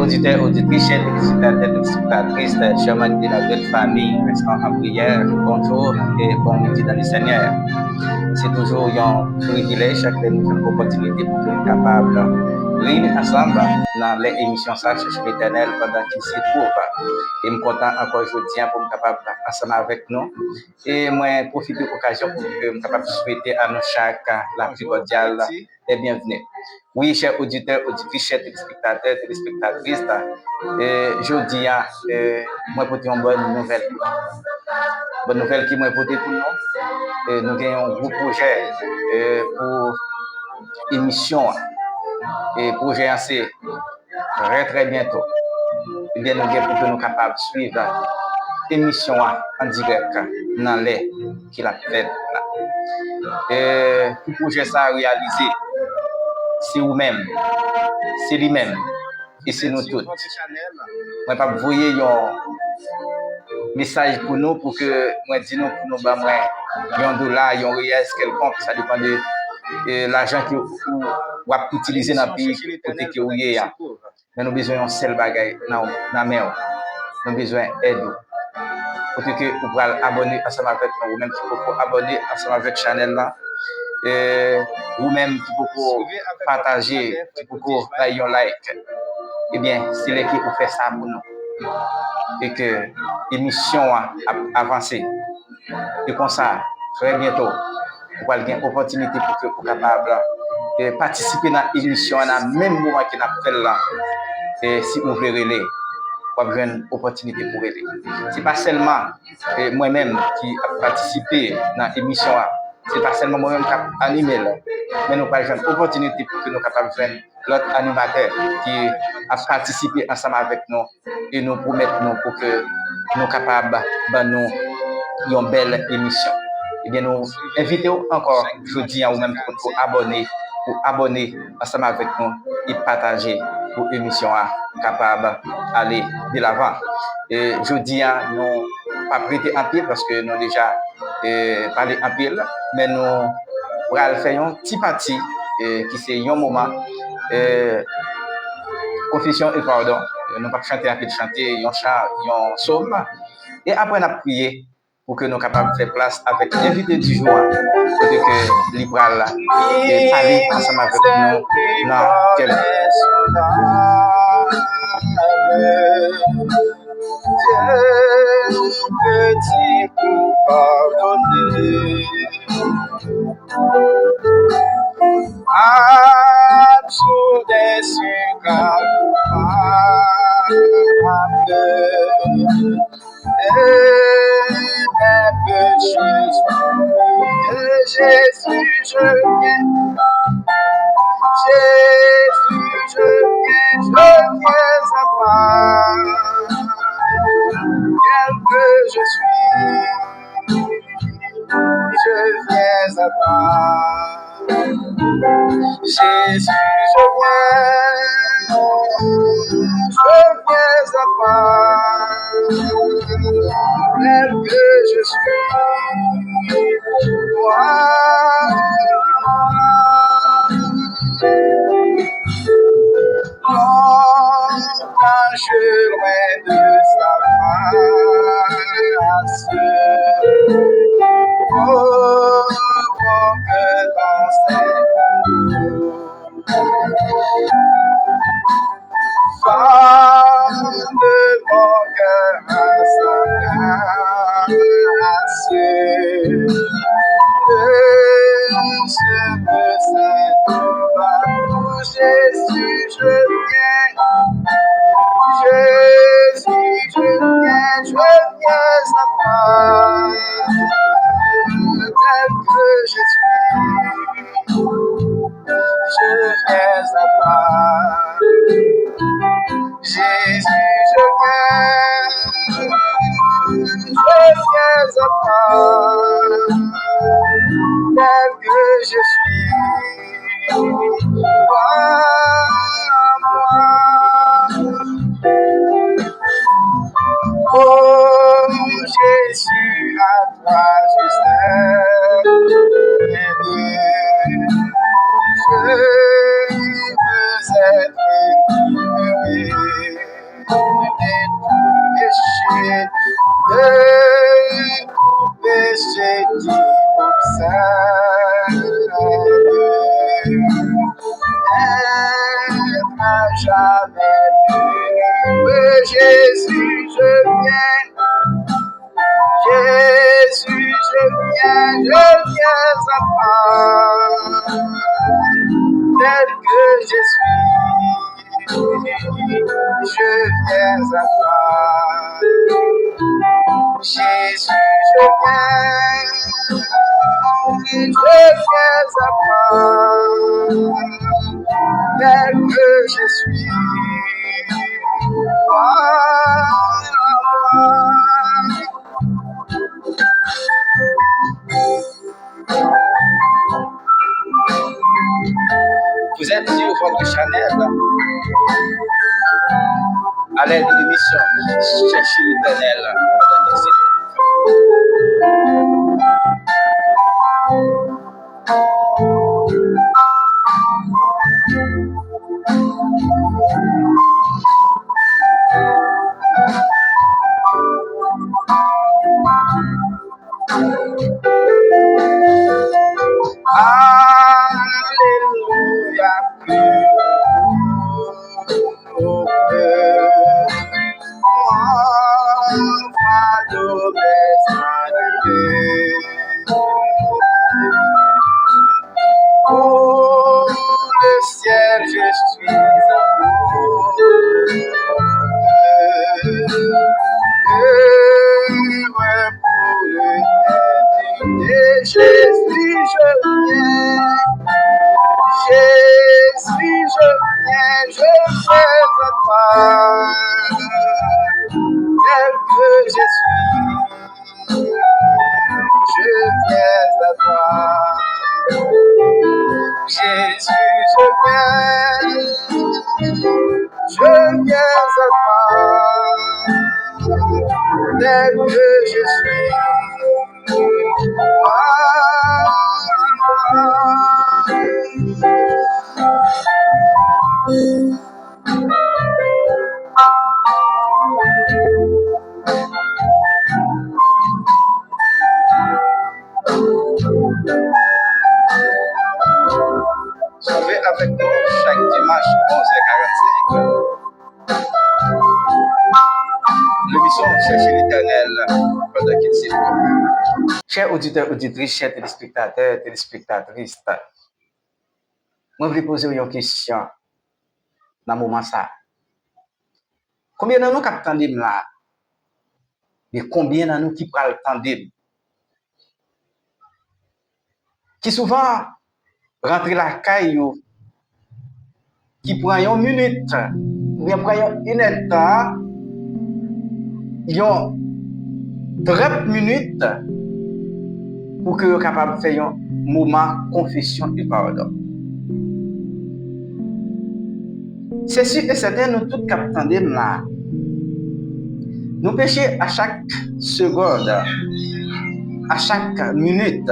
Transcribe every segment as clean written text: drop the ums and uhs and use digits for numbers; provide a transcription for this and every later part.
Auditeurs, auditrices, chers téléspectateurs, téléspectatrices, chers membres de la belle famille, restons en prière. Bonjour et bon midi dans le Seigneur. C'est toujours un privilège, chaque nouvelle opportunité pour que nous soyons capables de réunir ensemble dans les émissions Ça cherche l'éternel pendant qu'il s'y trouve. Et je suis content encore aujourd'hui pour nous capables ensemble avec nous. Et moi, profiter de l'occasion pour que nous capable de souhaiter à nous chaque la plus cordiale et bienvenue. Oui, chers auditeurs, auditrices, chers téléspectateurs, téléspectatrices, je dis, moi, pour une bonne nouvelle. Bonne nouvelle qui m'a porté pour nous. Nous avons un gros projet pour émission. Et projet c'est très très bientôt. Et bien, nous avons pour que nous capables de suivre l'émission en direct dans les qu'il a fait là. Pour projet ça réalisé, c'est vous-même, c'est lui-même et c'est nous tous. Moi, pas voyer un message pour nous pour que moi dis nous pour nous bah moi un dollar, un réel quelconque, ça dépend de l'argent que ou utiliser dans le pays côté que vous y a. Mais nous besoin un seul bagage dans main. Nous besoin d'aide. Pour que vous pouvez abonner ensemble avec nous, ou même qui peut abonner ensemble avec la chaîne là. Ou même qui peut partager, qui peut faire un like. Eh bien, c'est là qui vous fait ça pour nous. Et que l'émission a avancé. Et comme ça, très bientôt, vous avez une opportunité pour que vous soyez capable de participer à l'émission dans le même moment que nous avons fait là. Et si vous voulez les, vous avez une opportunité pour aider. Ce n'est pas seulement moi-même qui ai participé dans l'émission, ce n'est pas seulement moi-même qui ai animé, mais nous avons une opportunité pour que nous soyons capables de faire l'autre animateur qui a participé ensemble avec nous et nous promettons pour que nous soyons capables de nous une belle émission. Eh bien, nous invitons encore aujourd'hui ou même pour abonner ensemble avec nous et partager pour l'émission capable d'aller de l'avant. Et aujourd'hui, nous pas prêter en pile parce que nous déjà parlé en pile, mais nous allons faire un petit parti qui c'est un moment confession et pardon. Nous pas chanter un peu de chanter, un chant, un psaume. Et après, on a prié pour que nous soyons capables de faire place avec l'invité du jour, pour que Libral et parler ensemble avec nous dans quelques petit pour pardonner. Absurde sur Jésus, je viens. Jésus, je viens à toi. Quel que je suis, je viens à toi. Jésus, je viens à toi. Quel que je suis, je loin de sa face. Oh, que dans ses femme de mon cœur à sa grâce. Je me sens pour Jésus, je viens. Jésus, je viens à toi. Tel que je suis, je viens à toi. Jésus, je viens à toi. Tel que je suis, moi. Oh Jésus, à toi je sais, je veux être libéré. de tout péché qui m'obsède. Être à jamais libre. Jésus, je viens. Jésus, je viens à toi. Tel que je suis, je viens à toi. Jésus, je viens à toi. Tel que je suis, Vous êtes sur votre channel à l'aide de l'émission Cherchez l'Éternel. Alléluia, oh, le ciel, je suis amoureux. Heureux pour l'éternité. Jésus, je viens. Jésus, je viens à toi. Tel que je suis, je viens à toi. Jésus, je viens à toi. Tel que je suis, Soyez avec nous chaque dimanche 11h45. L'émission Cherchez l'Éternel pendant qu'il s'est produit. Chers auditeurs, auditrices, chers téléspectateurs, téléspectatrices, moi je vais poser une question dans le moment ça. Combien de nous qui attendons là? Mais combien de nous qui attendons? Qui souvent rentrent la caille, qui prennent une minute, ou bien prennent une heure de temps, ils ont 30 minutes pour que soient capables de faire un moment confession et pardon. C'est sûr et certain, nous tous qui attendons là. Nous péchons à chaque seconde, à chaque minute.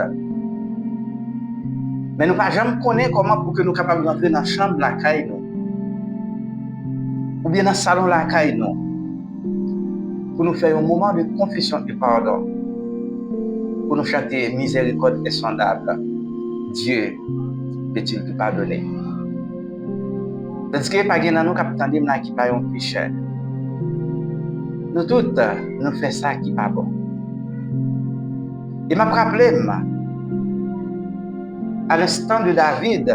Mais nous ne pouvons jamais connaître comment pour que nous soyons capables d'entrer dans la chambre de la caille, nous. Ou bien dans le salon de la caille, nous. Pour nous faire un moment de confession et pardon. Pour nous chanter miséricorde insondable. Dieu peut-il te pardonner? Tandis que pas de nous qui attendons là qui pas un pécheur. Nous tous, nous faisons ça qui n'est pas bon. Et m'a rappelé, à l'instant de David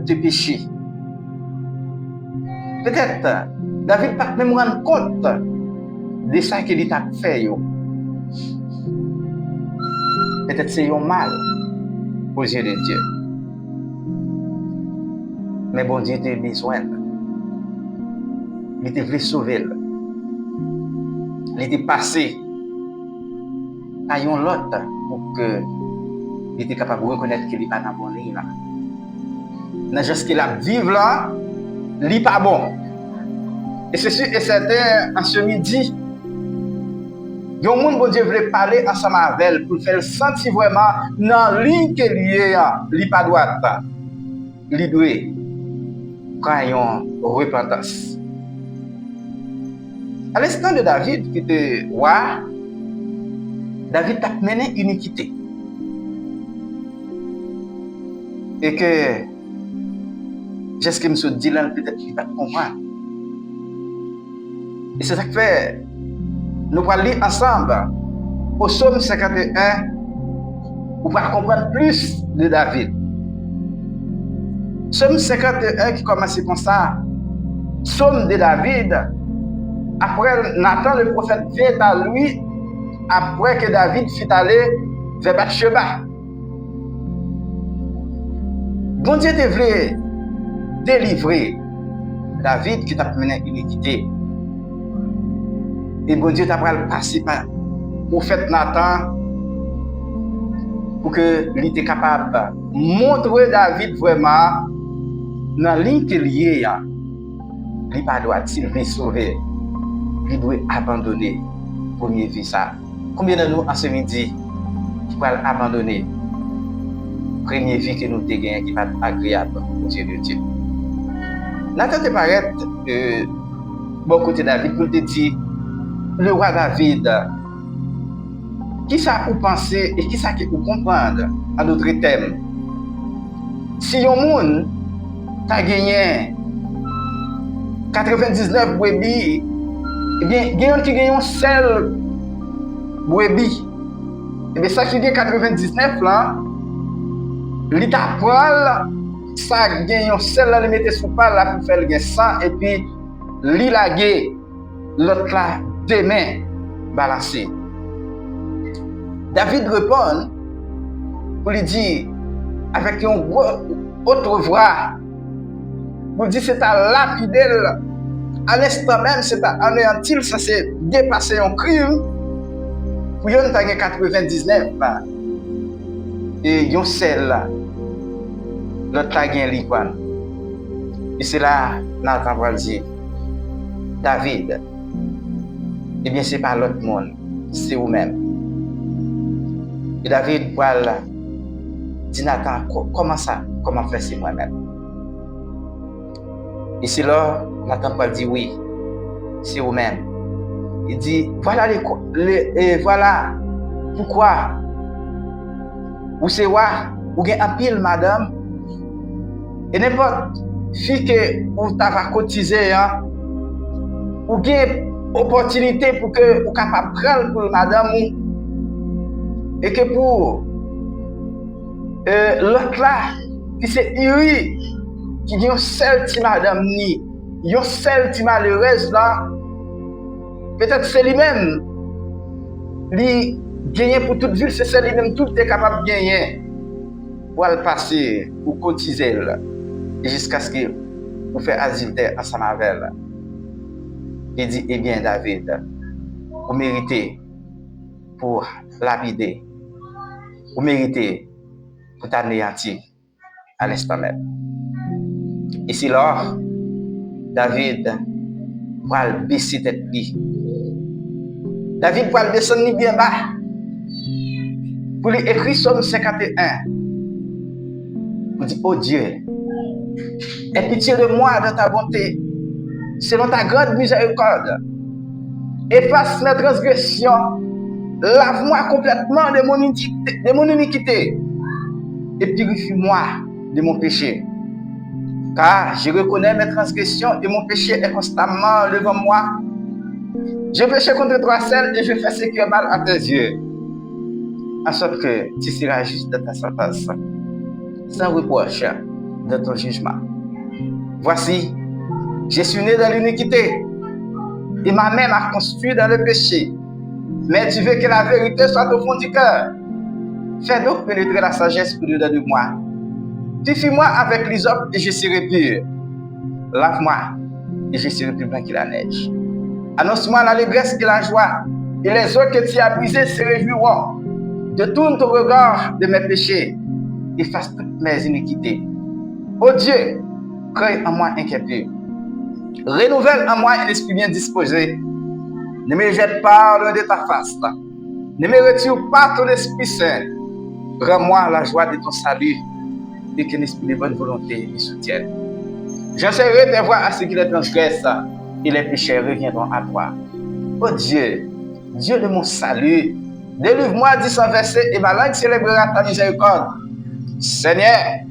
te péché. Peut-être, David pas même rendre compte de ça qu'il a fait. Peut-être c'est un mal aux yeux de Dieu. Mais bon Dieu t'a besoin. Il te voulait sauver. Il était passé à un autre pour que il était capable de reconnaître qu'il n'est pas dans le bon ligne. Dans ce qu'il a vécu là, il n'est pas bon. Et c'est sûr et certain, en ce midi, il y a un monde bon Dieu voulait parler ensemble avec elle pour faire sentir vraiment dans la ligne qu'il est, il n'est pas droite. Il doit quand il y a une repentance. À l'instant de David qui était roi, David t'a mené iniquité. Et que, j'ai ce que je me dit là, peut-être qu'il va comprendre. Et c'est ça que fait, nous allons lire ensemble au psaume 51, pour comprendre plus de David. Psaume 51 qui commence comme ça. Psaume de David. Après, Nathan le prophète vient à lui, après que David fut allé vers Bathsheba. Bon Dieu devait délivrer David qui t'a mené iniquité. Et bon Dieu t'a passé par le prophète Nathan pour que il était capable de montrer David vraiment dans la ligne qu'il y a. Il ne doit pas sauver. Il doit abandonner la première vie. Ça. Combien de nous en ce midi qui peuvent abandonner la première vie que nous avons gagnée qui n'est pas agréable aux yeux de Dieu? Nathan te paraît bon côté David pour te dire le roi David. Qui ça vous pensez et qui ça que vous comprenez à notre thème? Si un monde a gagné 99 brebis, eh bien, il y a un qui gagne un seul brebis. Eh bien, ça qui gagne 99 là, l'État prend ça gagne un seul là, le mettre sous pas là pour faire le 100 et puis l'ilagé l'autre là demain balancé. David répond pour lui dire avec une autre voix pour dire c'est à lapider à l'instant même c'est à anéantir, ça c'est dépasser un crime pour yon t'a 99 et yon celle là l'autre t'a gagné l'ikwan. Et c'est là Nathan va dire David, eh bien c'est pas l'autre monde, c'est vous-même. Et David voilà dit Nathan, comment ça? Comment faire c'est moi-même? Et c'est là, Nathan Paul dit oui, c'est vous-même. Il dit, voilà voilà pourquoi vous c'est roi, vous avez un pile madame, et n'importe fille que vous avez cotisé, hein, vous avez opportunité pour que vous capable prendre pour madame, et que pour l'autre là, qui c'est Iri, qui dit un seul petit madame ni, un seul petit malheureuse là, peut-être c'est lui-même, lui gagner pour toute ville, c'est lui-même tout est capable de gagner pour le passer, pour cotiser jusqu'à ce que vous fassiez asile ensemble avec elle. Il dit, eh bien David, vous méritez pour lapider, vous méritez pour t'anéantir à l'instant même. Et c'est là, David va baisser tête lui. David va descendre bien bas pour lui écrire Psaume 51. Pour dire, oh Dieu, aie pitié de moi dans ta bonté, selon ta grande miséricorde. Efface mes transgressions, lave-moi complètement de mon iniquité et purifie-moi de mon péché. Car je reconnais mes transgressions et mon péché est constamment devant moi. Je péché contre toi seul et je fais ce qui est mal à tes yeux. En sorte que tu seras juste dans ta sentence, sans reproche dans ton jugement. Voici, je suis né dans l'iniquité et ma mère m'a construit dans le péché. Mais tu veux que la vérité soit au fond du cœur. Fais donc pénétrer la sagesse au-dedans de moi. Purifie-moi avec l'hysope et je serai pur. Lave-moi et je serai plus blanc que la neige. Annonce-moi l'allégresse et la joie, et les eaux que tu as brisées se réjouiront. Détourne ton regard de mes péchés, efface toutes mes iniquités. Ô Dieu, crée en moi un cœur pur. Renouvelle en moi un esprit bien disposé. Ne me jette pas loin de ta face. Ne me retire pas ton Esprit Saint. Rends-moi la joie de ton salut et qu'un esprit de bonne volonté me soutienne. J'enseignerai tes voies à ceux qui les transgressent et les péchés reviendront à toi. oh Dieu, Dieu de mon salut, délivre-moi, dit son verset, et ma langue célébrera ta miséricorde. Seigneur,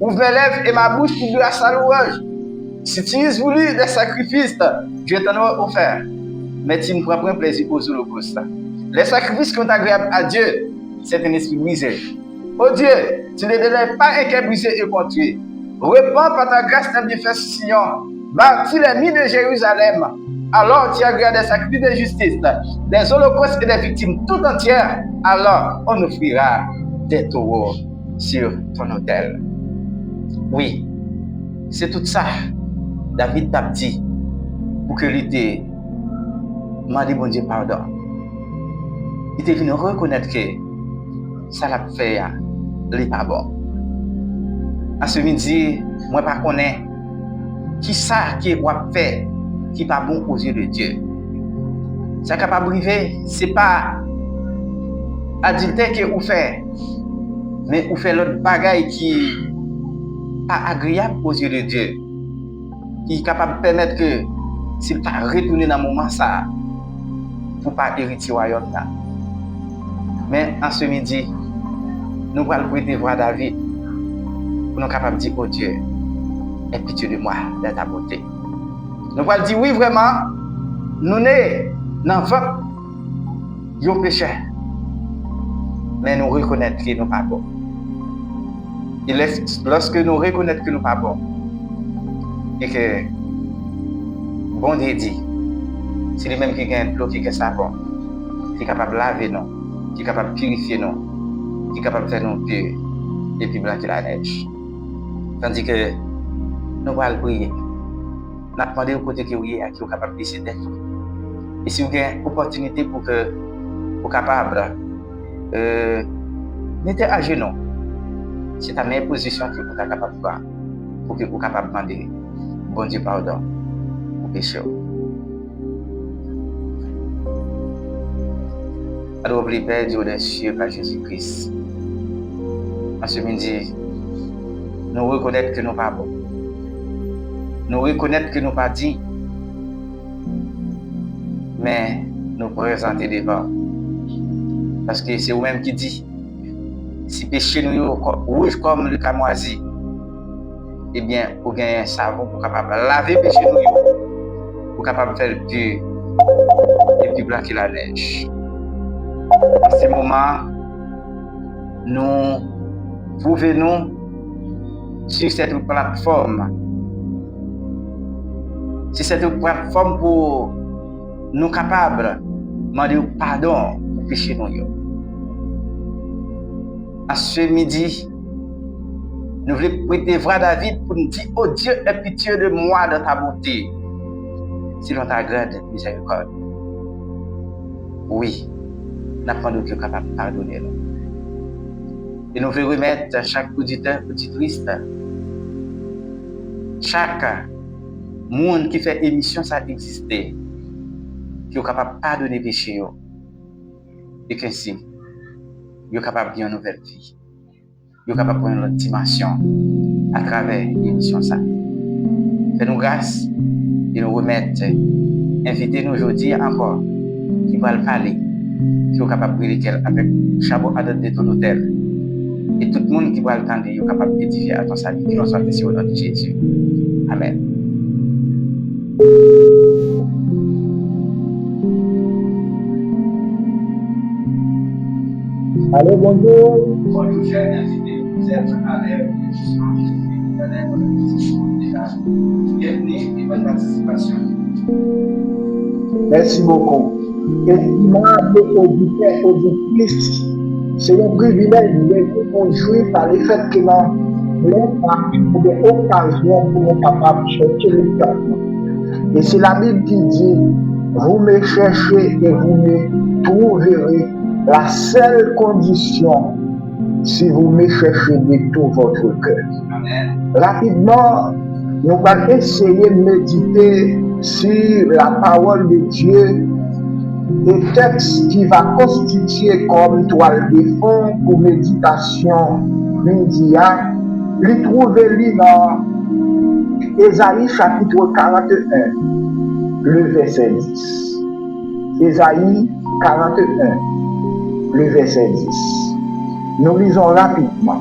ouvre mes lèvres et ma bouche publiera sa louange. Si tu es voulu des sacrifices, je t'en ai offert. Mais tu ne prends pas plaisir aux holocaustes. Les sacrifices qui sont agréables à Dieu, c'est un esprit brisé. Oh Dieu, tu ne délèves pas un cœur brisé et contré. Réponds par ta grâce tes bienfaits sur Sion. Bâtis les mines de Jérusalem. Alors tu agréas des sacrifices de justice, des holocaustes et des victimes tout entières. Alors on offrira des taureaux sur ton autel. Oui, c'est tout ça. David t'a dit pour que l'idée m'a dit bon Dieu pardon. Il était venu reconnaître que ça l'a fait, n'est pas bon. À ce midi, moi pas connais qui ça qui a fait qui pas bon aux yeux de Dieu. Ça capable arriver, c'est pas adultère que vous fait, mais vous fait l'autre bagaille qui pas agréable aux yeux de Dieu, qui est capable de permettre que s'il pas retourner dans le moment ça, pour pas hériter le royaume là. Mais en ce midi, nous allons prêter voix David pour nous capables de dire oh Dieu, aie pitié de moi, de ta beauté. Nous allons dire oui vraiment, nous sommes dans le ventre, péché, mais nous reconnaissons que nous ne sommes pas bons. Et lorsque nous reconnaissons que nous ne sommes pas bons, et que bon Dieu dit, c'est lui-même qui gagne l'eau, qui est savon, qui est capable de laver nous, qui est capable de purifier nous, qui est capable de faire nous purs et puis blanchir la neige. Tandis que nous allons prier. Nous allons demander au côté qui est capable de décider. Et si vous avez une opportunité pour que vous capable mettez à genoux. C'est ta meilleure position que vous êtes capable de faire pour que vous soyez capable de demander bon Dieu pardon pour péché. Alors, oubliez Père Dieu des cieux par Jésus-Christ. En ce midi, nous reconnaissons que nous ne sommes pas bons. Nous reconnaissons que nous ne sommes pas dignes. Mais nous présenter devant. Parce que c'est vous-même qui dit, si péché nous rouge comme le camoisi, eh bien, vous gagnez un savon pour capable laver péché nous, pour capable faire le pur et puis blanchir la neige. En ce moment, nous trouvons sur cette plateforme. C'est cette plateforme pour nous capables de demander pardon pour péché nous. En ce midi, nous voulons prêter voix David pour nous dire oh Dieu, aie pitié de moi de ta beauté, selon ta grande miséricorde. Oui, nous avons Dieu capable de pardonner nous. Et nous voulons remettre chaque auditeur, auditrice, chaque monde qui fait émission, ça existe, qui est capable de pardonner les péchés, et qu'ainsi, il est capable de vivre une nouvelle vie. Il est capable de prendre une autre dimension à travers l'émission. Fais-nous grâce et nous remettre, invitez-nous aujourd'hui encore, qui va le parler, qui est capable de briller avec chapeau à de ton hôtel. Et tout le monde qui va le tendre, il est capable d'édifier à ton salut, qui nous soit ici au nom de Jésus. Amen. Allô, bonjour. Bonjour, chers invités. Vous êtes à l'ère de bienvenue et bonne participation. Merci beaucoup. Estimable auditeur, auditrice, c'est un privilège de nous jouir par le fait que nous avons des occasions pour nous capables de chercher le temps. Et c'est la Bible qui dit, vous me cherchez et vous me trouverez. La seule condition, si vous me cherchez de tout votre cœur. Amen. Rapidement, nous allons essayer de méditer sur la parole de Dieu, des textes qui va constituer comme toile de fond pour méditation mondiale. Lui trouver dans Ésaïe chapitre 41, le verset 10. Ésaïe 41, le verset 10. Nous lisons rapidement.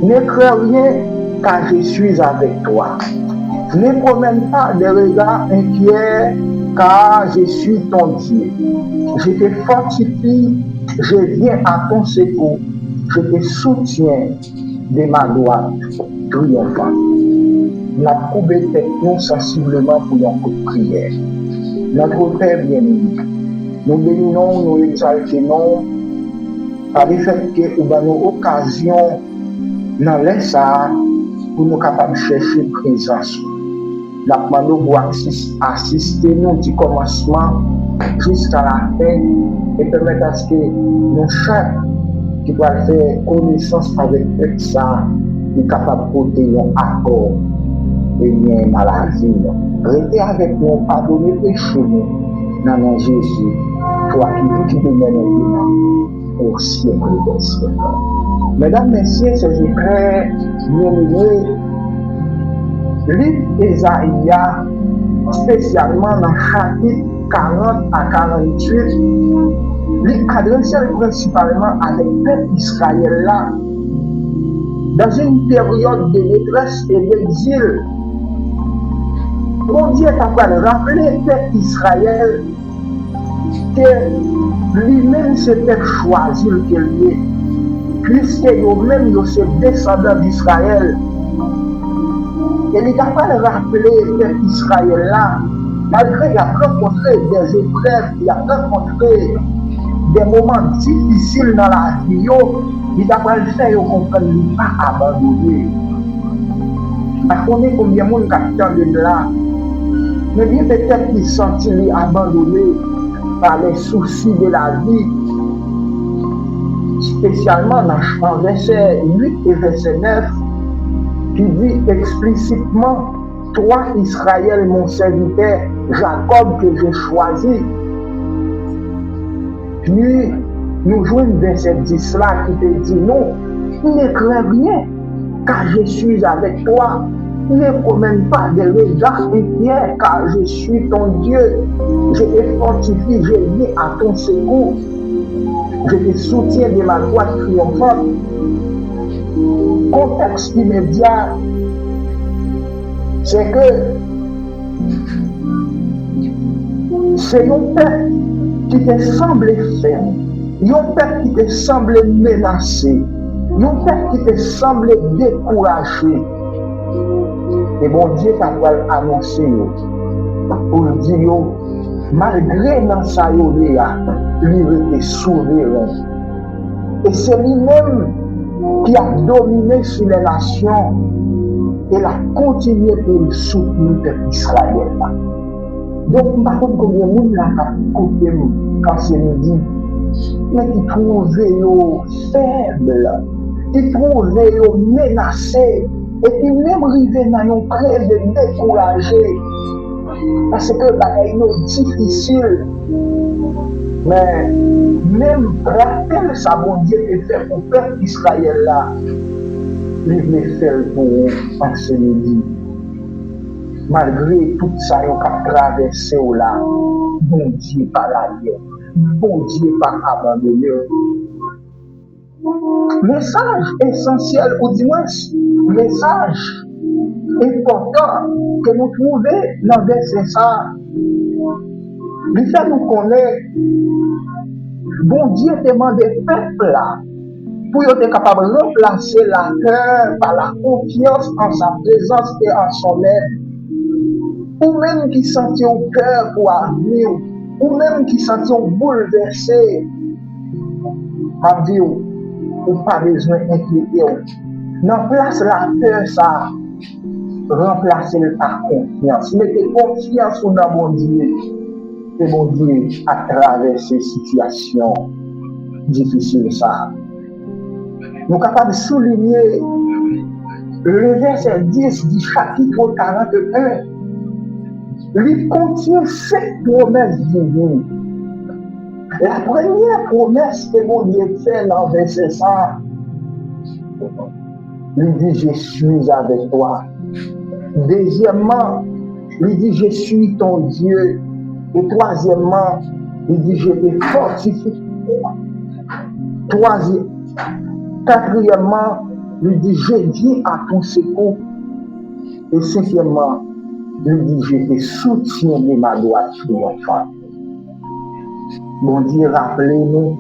Ne crains rien, car je suis avec toi. Ne promène pas des regards inquiets, car je suis ton Dieu. Je te fortifie, je viens à ton secours, je te soutiens de ma droite triomphante. La courbée tête nous sensiblement pour un coup de prière. Notre Père bien-aimé, nous bénissons, nous exaltons par le fait que nous avons occasion dans l'essa pour nous capables de chercher présence. Nous demandons pour assister nous du commencement jusqu'à la fin et permettre à ce que nous chaque qui va faire connaissance avec ça, nous capables de porter un accord et bien dans la vie. Restez avec nous, pardonnez péché nous dans nom de Jésus, toi qui demeures maintenant au siècle des siècles. Mesdames, messieurs, ces éclairs bien-aimés, livre Ésaïe, spécialement dans chapitre 40 à 48, il adressé principalement avec le peuple d'Israël là, dans une période de détresse et d'exil. Mon Dieu t'a rappelé le peuple d'Israël que lui-même s'était choisi le est, puisque nous-mêmes nous sommes descendants d'Israël. Et il n'a pas rappelé le peuple d'Israël là, malgré qu'il a rencontré des épreuves, il a rencontré des moments difficiles dans la vie, il n'a pas le fait comprendre qu'il n'a pas abandonné. Par contre, combien de monde qui de là, mais bien peut-être qu'il sentit abandonné par les soucis de la vie, spécialement dans verset 8 et verset 9, qui dit explicitement: toi, Israël, mon serviteur, Jacob que j'ai choisi. Puis, nous jouons verset 10 là qui te dit non, ne crains rien, car je suis avec toi. Ne promène pas des regards inquiets, car je suis ton Dieu. Je te fortifie, je viens à ton secours. Je te soutiens de ma droite triomphante. Contexte immédiat, c'est que c'est un peuple qui te semble ferme, un peuple qui te semble menacé, un peuple qui te semble découragé. Et bon Dieu t'a annoncé pour dire malgré dans sa yoléa, lui était souverain. Et c'est lui-même qui a dominé sur les nations et a continué pour soutenir le peuple d'Israël. Donc, par contre, combien de monde a écouté quand c'est dit, mais qui trouvent faibles, qui trouvent menacés, et puis même arrivé dans nos près de décourager, parce que c'est difficile. Mais même rappel ça, mon Dieu, et fait pour le peuple d'Israël là, il veut faire pour enseigner. Malgré tout ça, il a traversé là, bon Dieu par l'arrière, bon Dieu par abandonné. Message essentiel, ou du moins, message important que nous trouvons dans le verset ça. Il fait nous connaître, bon Dieu demande au peuple là, pour être capable de remplacer la peur par la confiance en sa présence et en son aide. Ou même qui sentit au cœur pour l'avenir, ou même qui sentit bouleversé, m'a dit, ou pas besoin d'inquiéter. Non, place la peur, ça, remplacer par confiance. Mettez confiance dans mon Dieu. Et mon Dieu, à travers ces situations difficiles, ça. Nous sommes capables de souligner le verset 10 du chapitre 41. Il contient 7 promesses divines. La première promesse que mon Dieu fait dans le verset 100, il dit: je suis avec toi. Deuxièmement, il dit: je suis ton Dieu. Et troisièmement, Il dit, je t'ai fortifié. Quatrièmement, il dit, je viens à ton secours. Et cinquièmement, il dit, je te soutiens de ma droite triomphante. Bon Dieu, rappelez-nous,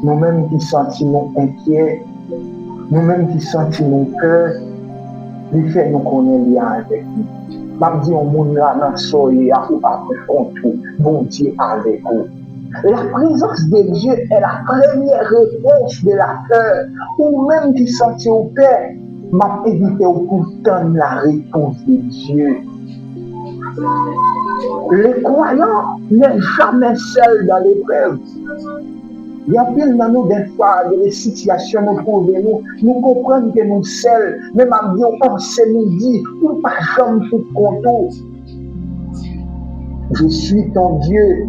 nous-mêmes qui sentons inquiets, nous-mêmes qui sentons cœur, il fait nous connaître bien avec nous. Même si on monde là dans soleil à contre bon Dieu avec nous. La présence de Dieu est la première réponse de la peur. Ou même qui sentit au Père, m'a évité pour tendre la réponse de Dieu. Les croyants n'est jamais seuls dans l'épreuve. Il y a plein de nous des fois, des situations nous trouvons, nous comprenons que nous seuls, même à bien penser midi, ou pas jamais tout compte. Je suis ton Dieu.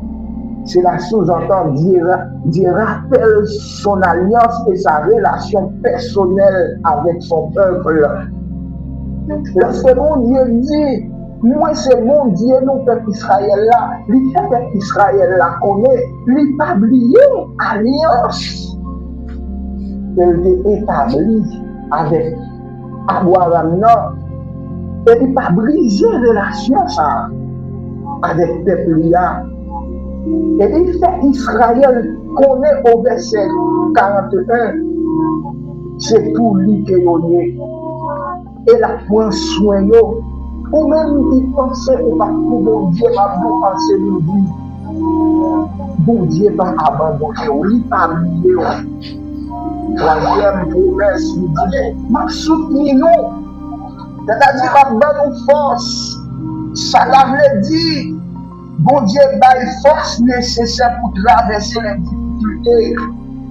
C'est la sous-entend, Dieu rappelle son alliance et sa relation personnelle avec son peuple. Lorsque mon Dieu dit, moi c'est mon Dieu, nous peuple Israël là, le peuple Israël là connaît, il n'a pas oublié l'alliance qu'elle a établie avec Abraham, et il n'a pas brisé la relation ça avec le peuple là. Et il fait Israël connaît au verset 41, c'est pour lui que l'on est. Et la prend soin d'eux. Ou même il pensait que bon Dieu va vous penser de lui. Bon Dieu va abandonner, il va oublier. Troisième promesse, il dit, m'a soutenu nous. C'est-à-dire, m'a donné force. Ça l'avait dit. Bon Dieu baille force nécessaire pour traverser les difficultés.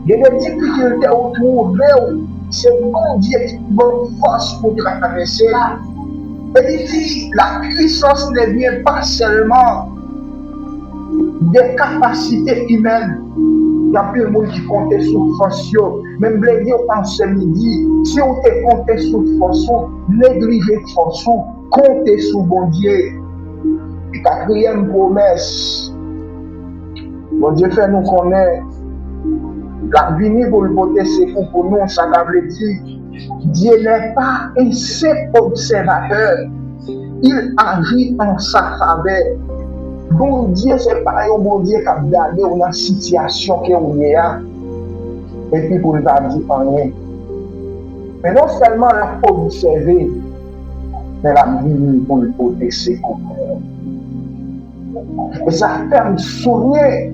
Il y a des difficultés autour de vous. C'est bon Dieu qui donne force pour traverser. Et il dit, la puissance ne vient pas seulement des capacités humaines. Il y a plus de monde qui compte sur force. Même les dieux en ce midi, si on te compte sur force, négligez force, comptez sur bon Dieu. Quatrième promesse, bon Dieu fait nous connaître la venue pour le voter secours pour nous, ça veut dire Dieu n'est pas un simple observateur, il agit en sa faveur. Bon Dieu, c'est pas un bon Dieu qui a regardé une situation qui est là, et puis pour ne pas dire rien. Mais non seulement la observer, mais la venue pour le voter secours. Et ça fait me souvenir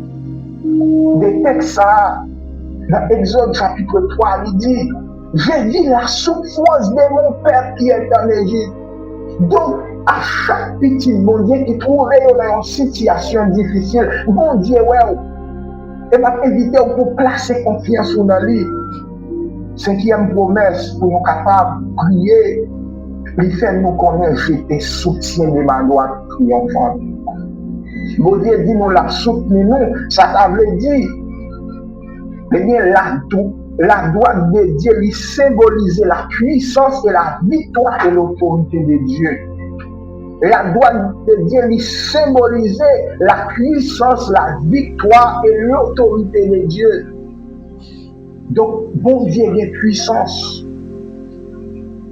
des textes dans Exode chapitre 3, il dit, j'ai vu la souffrance de mon père qui est en Égypte. Donc, à chaque petit bon Dieu qui trouvait dans une situation difficile, bon Dieu, ouais, et m'a évité pour placer confiance dans lui. Cinquième promesse pour nous capables de prier, il fait nous connaître, je te soutiens de ma droite triomphante. Bon Dieu dit nous la soutenu nous, ça veut dire, eh bien, la droite de Dieu lui symbolise la puissance et la victoire et l'autorité de Dieu. La droite de Dieu lui symbolise la puissance, la victoire et l'autorité de Dieu. Donc, bon Dieu a puissance.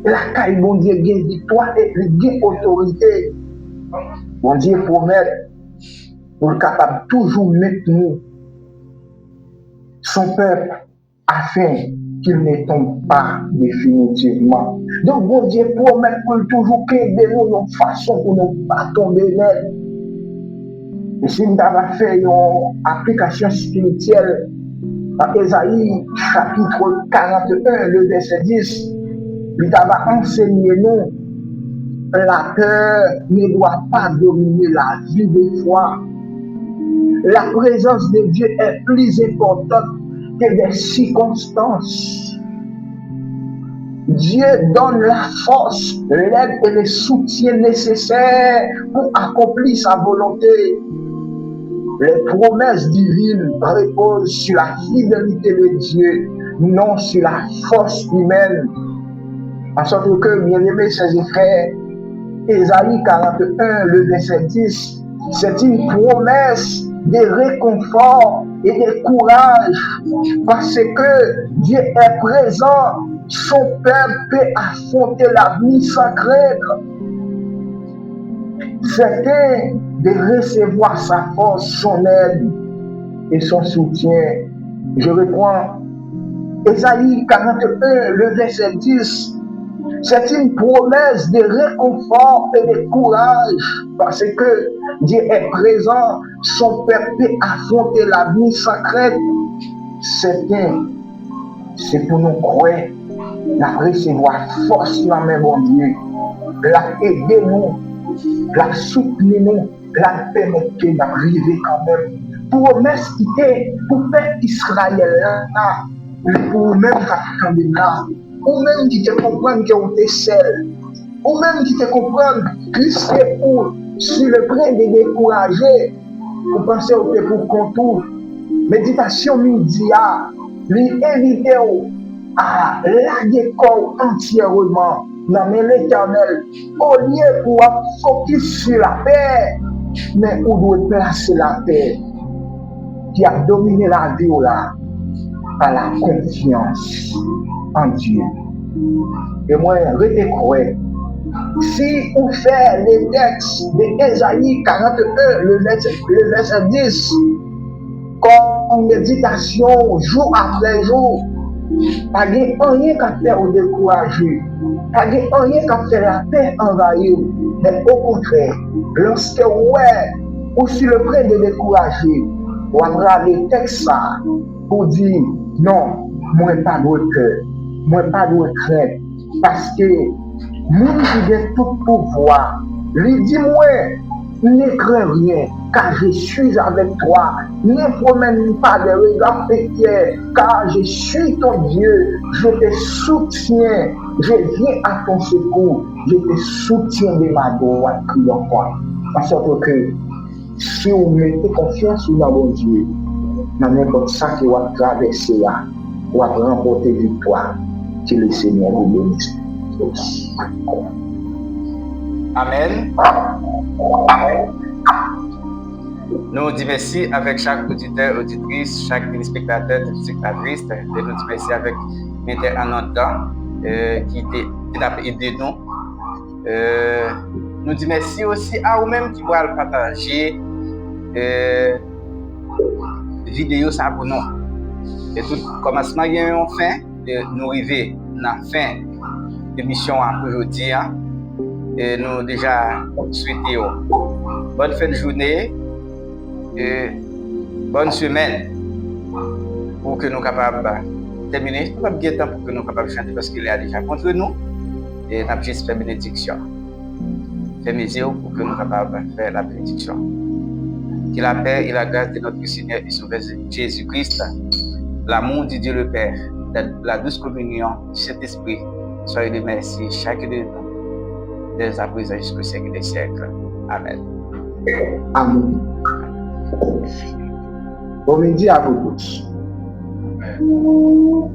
La caille, bon Dieu a victoire et autorité. Bon Dieu promet pour être capable de toujours mettre nous, son peuple, afin qu'il ne tombe pas définitivement. Donc, bon Dieu promet pour toujours aider nous de façon pour ne pas tomber net. Et si nous avons fait une application spirituelle dans Ésaïe chapitre 41, le verset 10, il va enseigner nous la peur ne doit pas dominer la vie des foi. La présence de Dieu est plus importante que des circonstances. Dieu donne la force, l'aide et le soutien nécessaires pour accomplir sa volonté. Les promesses divines reposent sur la fidélité de Dieu, non sur la force humaine. En sorte que, bien aimés, chers frères, Ésaïe 41, le verset 10, c'est une promesse de réconfort et de courage parce que Dieu est présent. Son peuple peut affronter la vie sans craindre. Certain de recevoir sa force, son aide et son soutien. Je reprends Ésaïe 41, le verset 10. C'est une promesse de réconfort et de courage parce que Dieu est présent. Son peuple peut affronter la vie sans crainte. C'est pour nous croire, la recevoir force dans mes bon Dieu, la aider nous, la soutenir nous, la permettre d'arriver quand même. Promesse qui était pour faire Israël là, pour même quand là, ou même qui te comprendre que vous êtes seul, ou même qui te comprendre que c'est pour, sur le point de décourager, vous pensez que c'est pour contour. Méditation midi, lui inviter à laguer corps entièrement dans l'éternel, au lieu pour focus sur la paix, mais où doit placer la paix qui a dominé la vie là, par la confiance en Dieu. Et moi, je crois, si on fait les textes d'Ésaïe 41, le verset 10, comme méditation jour après jour, pas de rien qu'à faire au décourager, pas de rien qu'à faire la paix envahir, mais au contraire, lorsque ou sur le point de décourager, on va les textes pour dire non, moi pas de cœur, moi pas de crainte, parce que moi qui ai tout pouvoir, lui dit moi, ne crains rien, car je suis avec toi. Ne promène pas de regards pétiers, car je suis ton Dieu. Je te soutiens. Je viens à ton secours. Je te soutiens de ma droite triomphalte. En sorte que si vous mettez confiance dans mon Dieu, dans n'importe ça qui va traverser là, va remporter victoire. Que le Seigneur vous bénisse. Amen. Nous disons merci avec chaque auditeur, auditrice, chaque téléspectateur, téléspectatrice. Nous disons merci avec l'internaute qui t'a aidé nous. Nous disons merci aussi à vous-même qui vont partager vidéo ça pour nous. Et tout commencement, il y a une fin, nous arrivons à la fin de l'émission aujourd'hui. Et nous déjà souhaitons bonne fin de journée et bonne semaine pour que nous soyons capables de terminer. Nous n'avons pas de temps pour que nous soyons capables de chanter parce qu'il est déjà contre nous. Et nous avons juste fait bénédiction. Fait mesure pour que nous soyons capables de faire la bénédiction. Que la paix et la grâce de notre Seigneur et Sauveur Jésus-Christ, l'amour de Dieu le Père, la douce communion du Saint-Esprit, soyez de merci chacun de nous, dès à présent jusqu'au siècle des siècles. Amen. Amen. Bon midi à vous tous. Amen.